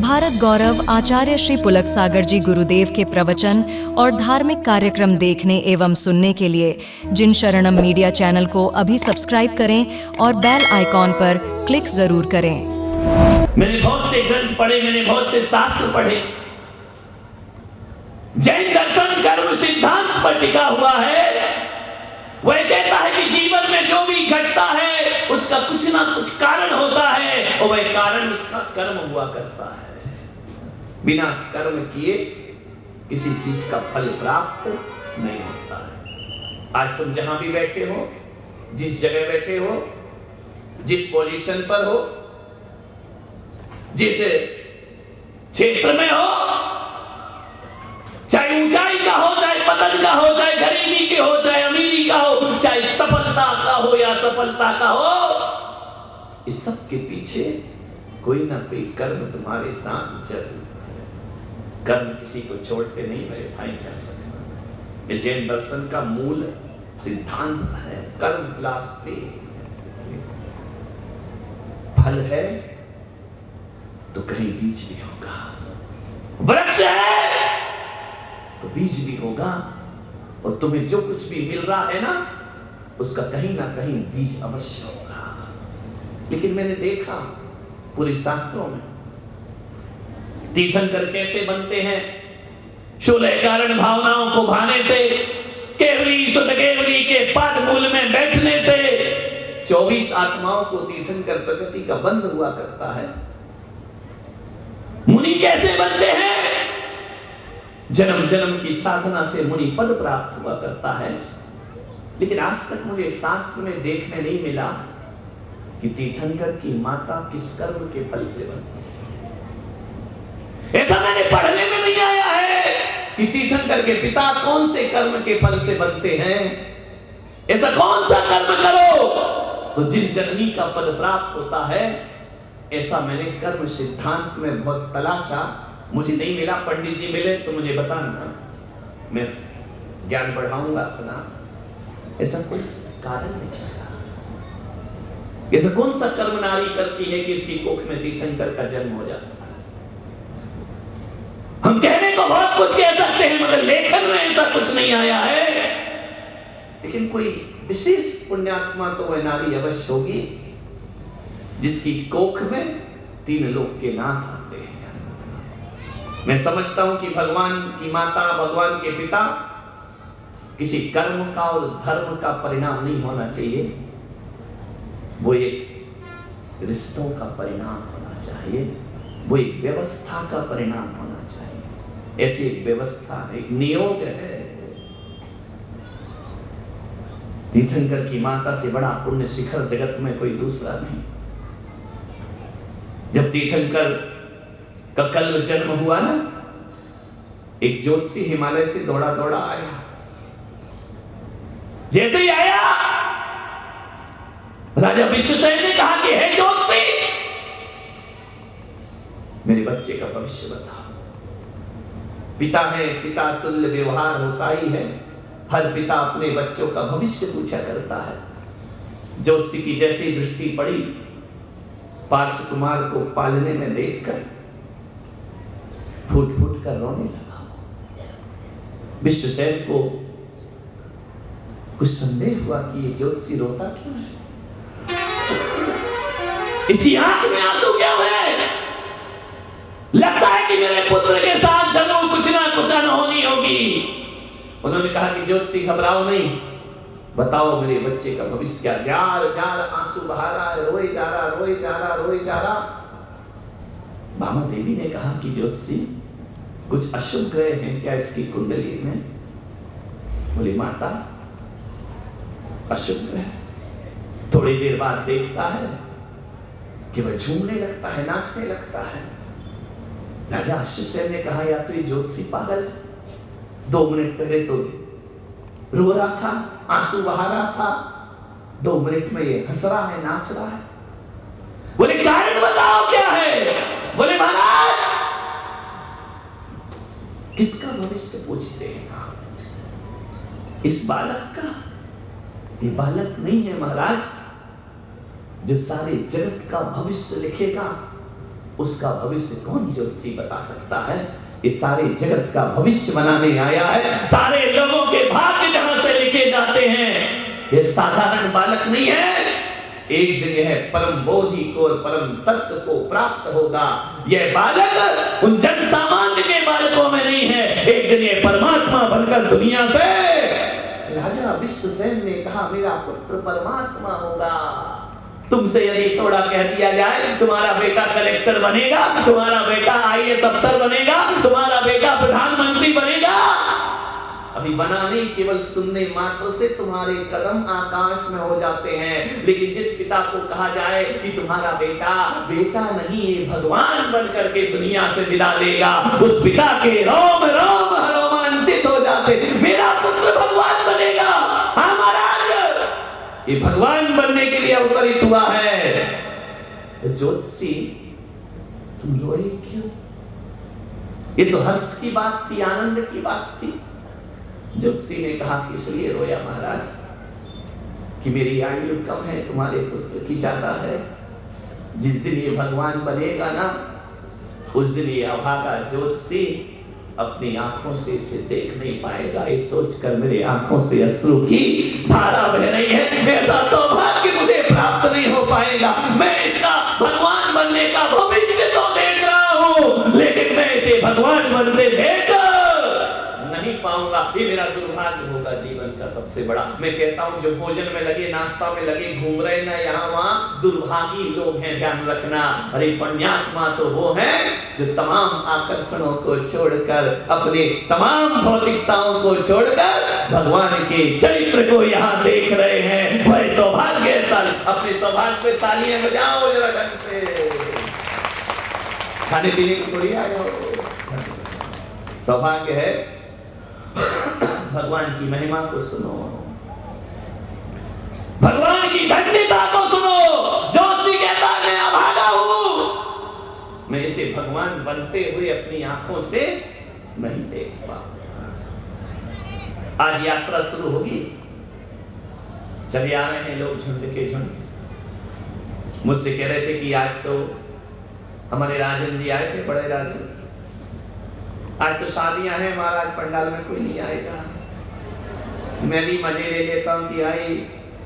भारत गौरव आचार्य श्री पुलक सागर जी गुरुदेव के प्रवचन और धार्मिक कार्यक्रम देखने एवं सुनने के लिए जिन शरणम मीडिया चैनल को अभी सब्सक्राइब करें और बेल आइकॉन पर क्लिक जरूर करें। मैंने बहुत से ग्रंथ पढ़े, मैंने बहुत से शास्त्र पढ़े। जैन दर्शन कर्म सिद्धांत पर टिका हुआ है। वह कहता है कि जीवन में जो भी घटता है उसका कुछ ना कुछ कारण होता है और वह कारण उसका कर्म हुआ करता है। बिना कर्म किए किसी चीज का फल प्राप्त नहीं होता है। आज तुम जहां भी बैठे हो, जिस जगह बैठे हो, जिस पोजीशन पर हो, जिस क्षेत्र में हो, चाहे ऊंचाई का हो, चाहे पतन का हो, चाहे गरीबी के हो, चाहे अमीरी का हो, चाहे सफलता का हो या सफलता का हो, इस सब के पीछे कोई ना कोई कर्म तुम्हारे साथ जरूर है। कर्म किसी को छोड़ते नहीं मेरे भाई। ये जैन दर्शन का मूल सिद्धांत है। कर्म फिलॉसफी। फल है तो कहीं बीज भी होगा। वृक्ष है तो बीज भी होगा और तुम्हें जो कुछ भी मिल रहा है ना, उसका कहीं ना कहीं बीज अवश्य होगा। लेकिन मैंने देखा पूरे शास्त्रों में तीर्थंकर कैसे बनते हैं। 16 कारण भावनाओं को भाने से, केवली शुद्ध केवली के पाद मूल में बैठने से 24 आत्माओं को तीर्थंकर प्रकृति का बंध हुआ करता है। मुनि कैसे बनते हैं? जन्म जन्म की साधना से मुनि पद प्राप्त हुआ करता है। लेकिन आज तक मुझे शास्त्र में देखने नहीं मिला कि तीर्थंकर की माता किस कर्म के फल से बनती है। ऐसा मैंने पढ़ने में नहीं आया है कि तीर्थंकर के पिता कौन से कर्म के फल से बनते हैं। ऐसा कौन सा कर्म करो तो जिन जननी का पद प्राप्त होता है, ऐसा मैंने कर्म सिद्धांत में बहुत तलाशा, मुझे नहीं मिला। पंडित जी मिले तो मुझे बताना, मैं ज्ञान बढ़ाऊंगा अपना। ऐसा कोई कारण नहीं चला। ऐसा कौन सा कर्म नारी करती है कि उसकी कोख में तीर्थंकर का जन्म हो जाता है। हम कहने को बहुत कुछ कह सकते हैं मगर लेखन में ऐसा कुछ नहीं आया है। लेकिन कोई विशेष पुण्यात्मा तो वह नारी अवश्य होगी जिसकी कोख में 3 लोक के नाथ आते हैं। मैं समझता हूं कि भगवान की माता, भगवान के पिता किसी कर्म का और धर्म का परिणाम नहीं होना चाहिए। वो एक रिश्तों का परिणाम होना चाहिए। वो एक व्यवस्था का परिणाम होना चाहिए। ऐसी एक व्यवस्था, एक नियोग है। तीर्थंकर की माता से बड़ा पुण्य शिखर जगत में कोई दूसरा नहीं। जब तीर्थंकर का कल जन्म हुआ ना, एक ज्योतिषी हिमालय से दौड़ा दौड़ा आया। जैसे ही आया, राजा विश्वसेन ने कहा कि हे ज्योतिषी, मेरे बच्चे का भविष्य बताओ। पिता है, पिता तुल्य व्यवहार होता ही है। हर पिता अपने बच्चों का भविष्य पूछा करता है। ज्योतिषी की जैसी दृष्टि पड़ी, पार्श्व कुमार को पालने में देखकर फूट फूट कर रोने लगा। विश्वसेन को कुछ संदेह हुआ कि ये ज्योतिषी रोता क्यों है, इसी आंख में आंसू क्यों है। लगता है कि मेरे पुत्र के साथ जरूर कुछ ना कुछ अनहोनी होगी। उन्होंने कहा कि ज्योतिषी घबराओ नहीं, बताओ मेरे बच्चे का भविष्य क्या। जार जार आंसू बहा रहा है, रोए जा रहा, रोए जा रहा, रोए जा रहा। भामा देवी ने कहा कि ज्योतिषी, कुछ अशुभ ग्रह हैं क्या इसकी कुंडली में? बोली माता, अशुभ ग्रह। थोड़ी देर बाद देखता है कि वह झूमने लगता है, नाचने लगता है। राजा विश्वसेन ने कहा या तो ये ज्योतिषी पागल, 2 मिनट पहले तो रो रहा था, आंसू बहा रहा था, 2 मिनट में ये हंस रहा है, नाच रहा है। बोले कारण बताओ क्या है? बोले महाराज, किसका भविष्य पूछते हैं आप? इस बालक का। ये बालक नहीं है महाराज जो सारे जगत का भविष्य लिखेगा। उसका भविष्य कौन ज्योतिषी बता सकता है? ये सारे जगत का भविष्य बनाने आया है। सारे लोगों के भाग्य जहां से लिखे जाते हैं, ये साधारण बालक नहीं है। एक दिन यह परम बोधि को और परम तत्व को प्राप्त होगा। यह बालक उन जन सामान्य के बालकों में नहीं है, एक दिन यह परमात्मा बनकर दुनिया से। राजा विश्वसेन ने कहा मेरा पुत्र परमात्मा होगा। तुमसे यदि थोड़ा कह दिया जाए तुम्हारा बेटा कलेक्टर बनेगा, तुम्हारा बेटा आईएएस अफसर बनेगा, तुम्हारा बेटा प्रधानमंत्री बनेगा, अभी बना नहीं, केवल सुनने मात्र से तुम्हारे कदम आकाश में हो जाते हैं। लेकिन जिस पिता को कहा जाए कि तुम्हारा बेटा बेटा नहीं ये भगवान बन करके दुनिया से विदा लेगा, उस पिता के रोम रोम रोमांचित हो जाते, मेरा पुत्र भगवान बनेगा। हाँ महाराज, ये भगवान बनने के लिए अवतरित हुआ है। तो ज्योतिषी तुम रोए क्यों? ये तो हर्ष की बात थी, आनंद की बात थी। ज्योतिषी ने कहा कि इसलिए रोया महाराज कि मेरी आयु कम है, तुम्हारे पुत्र की ज्यादा है। जिस दिन ये भगवान बनेगा ना, उस दिन ये अभागा ज्योतिषी अपनी आंखों से इसे देख नहीं पाएगा। ये सोचकर मेरे आंखों से अश्रु की धारा बह रही है, ऐसा सौभाग्य मुझे प्राप्त नहीं हो पाएगा। मैं इसका भगवान बनने का भविष्य तो देख रहा हूं, लेकिन मैं इसे भगवान बनते देख नहीं पाऊंगा। ये मेरा दुर्भाग्य होगा जीवन का सबसे बड़ा। मैं कहता हूं जो भोजन में लगे, नाश्ता में लगे, घूम रहे ना यहाँ वहां, दुर्भागी लोग हैं, ध्यान रखना। अरे पुण्यात्मा तो वो हैं जो तमाम आकर्षणों को छोड़कर, अपने तमाम भौतिकताओं को छोड़कर भगवान के चरित्र को यहाँ देख रहे हैं। वह सौभाग्यशाली। अपने सौभाग्य पे तालियां बजाओ जरा ढंग से। खाने पीने को थोड़ी आए हो, सौभाग्य है। भगवान की महिमा को सुनो, भगवान की धन्यता को सुनो। ज्योतिषी कहता मैं अभागा हूं, मैं इसे भगवान बनते हुए अपनी आंखों से नहीं देख पाऊंगा। आज यात्रा शुरू होगी, चले आ रहे हैं लोग झुंड के झुंड। मुझसे कह रहे थे कि आज तो हमारे राजन जी आए थे, बड़े राजन, आज तो शादियां हैं महाराज, पंडाल में कोई नहीं आएगा। मैं भी मजे ले लेता हूं कि आई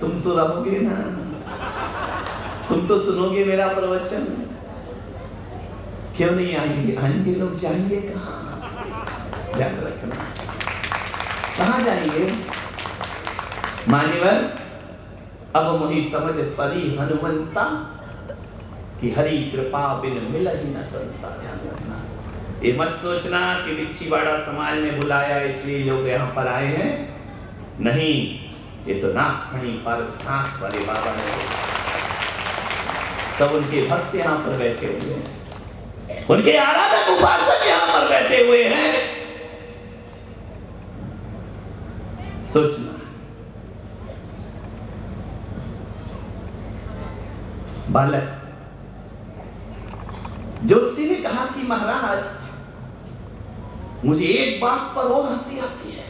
तुम तो रहोगे ना, तुम तो सुनोगे मेरा प्रवचन, क्यों नहीं आएंगे? आएंगे लोग, जाएंगे कहाँ? ध्यान रखना, कहाँ जाएंगे? मान्यवर, अब मुझे समझ परी हनुमंता कि हरि कृपा बिन मिल ही न संता। ध्यान रखना, ये मत सोचना कि बिच्छीवाड़ा समाज में बुलाया इसलिए लोग यहाँ पर आए हैं, नहीं। ये तो नागफणी पारसनाथ वाले बाबा ने, सब उनके भक्त यहाँ पर बैठे हुए हैं, उनके आराधक उपासक यहाँ पर बैठे हुए हैं। सोचना, बालक ज्योतिषी ने कहा कि महाराज मुझे एक बात पर और हंसी आती है,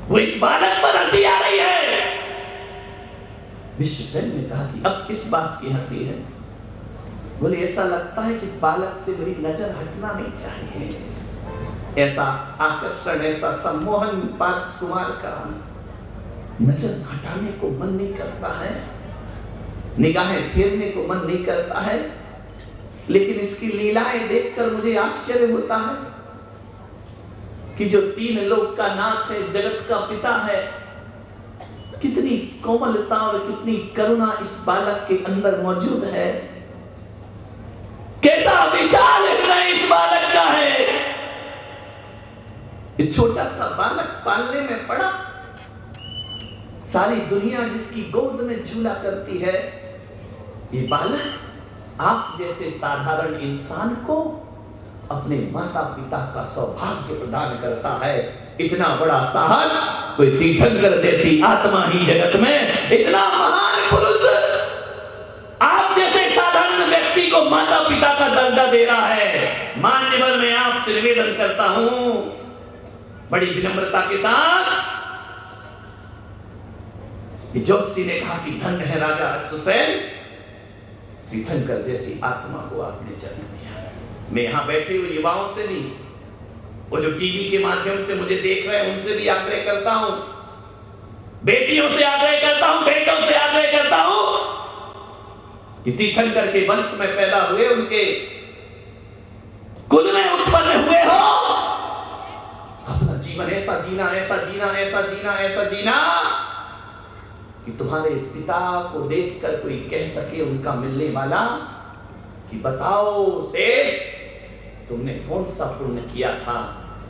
वो इस बालक पर हंसी आ रही है। विश्वसेन ने कहा कि अब किस बात की हंसी है? बोले ऐसा लगता है कि इस बालक से मेरी नजर हटना नहीं चाहिए। ऐसा आकर्षण, ऐसा सम्मोहन पार्श कुमार का नजर हटाने को मन नहीं करता है, निगाहें फेरने को मन नहीं करता है। लेकिन इसकी लीलाएं देखकर मुझे आश्चर्य होता है कि जो तीन लोक का नाथ है, जगत का पिता है, कितनी कोमलता और कितनी करुणा इस बालक के अंदर मौजूद है। कैसा विशाल हृदय इस बालक का है। ये छोटा सा बालक पालने में पड़ा, सारी दुनिया जिसकी गोद में झूला करती है, ये बालक आप जैसे साधारण इंसान को अपने माता पिता का सौभाग्य प्रदान करता है। इतना बड़ा साहस कोई तीर्थंकर जैसी आत्मा ही जगत में, इतना महान पुरुष आप जैसे साधारण व्यक्ति को माता पिता का दर्जा दे रहा है। मान्यवर, मैं आपसे निवेदन करता हूं बड़ी विनम्रता के साथ, ज्योतिषी ने कहा कि धन्य है राजा अश्वसेन, तीर्थंकर जैसी आत्मा को आपने जन्म दिया। मैं यहाँ बैठे हुए युवाओं से भी, वो जो टीवी के माध्यम से मुझे देख रहे हैं, उनसे भी आग्रह करता हूं, बेटियों से आग्रह करता हूं, बेटों से आग्रह करता हूं कि तीर्थंकर के वंश में पैदा हुए, उनके कुल में उत्पन्न हुए हो, अपना जीवन ऐसा जीना, ऐसा जीना, ऐसा जीना, ऐसा जीना कि तुम्हारे पिता को देखकर कोई कह सके, उनका मिलने वाला, कि बताओ से तुमने कौन सा पुण्य किया था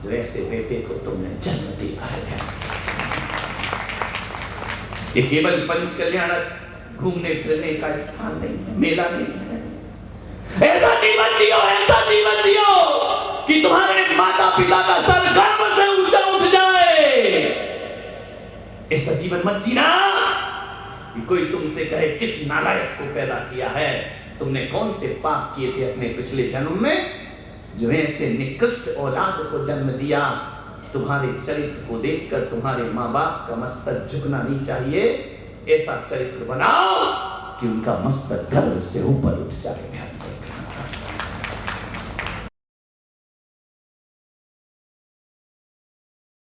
जो ऐसे बेटे को तुमने जन्म दिया है। ये केवल पंच कल्याण घूमने फिरने का स्थान नहीं है, मेला नहीं है। ऐसा जीवन जियो, ऐसा जीवन जियो कि तुम्हारे माता पिता का सर गर्व से ऊंचा उठ जाए। ऐसा जीवन मत जीना कि कोई तुमसे कहे किस नालायक को पैदा किया है, तुमने कौन से पाप किए थे अपने पिछले जन्म में जो ऐसे निकृष्ट औलाद को जन्म दिया। तुम्हारे चरित्र को देखकर तुम्हारे माँ बाप का मस्तक झुकना नहीं चाहिए। ऐसा चरित्र बनाओ कि उनका मस्तक गर्व से ऊपर उठ जाए।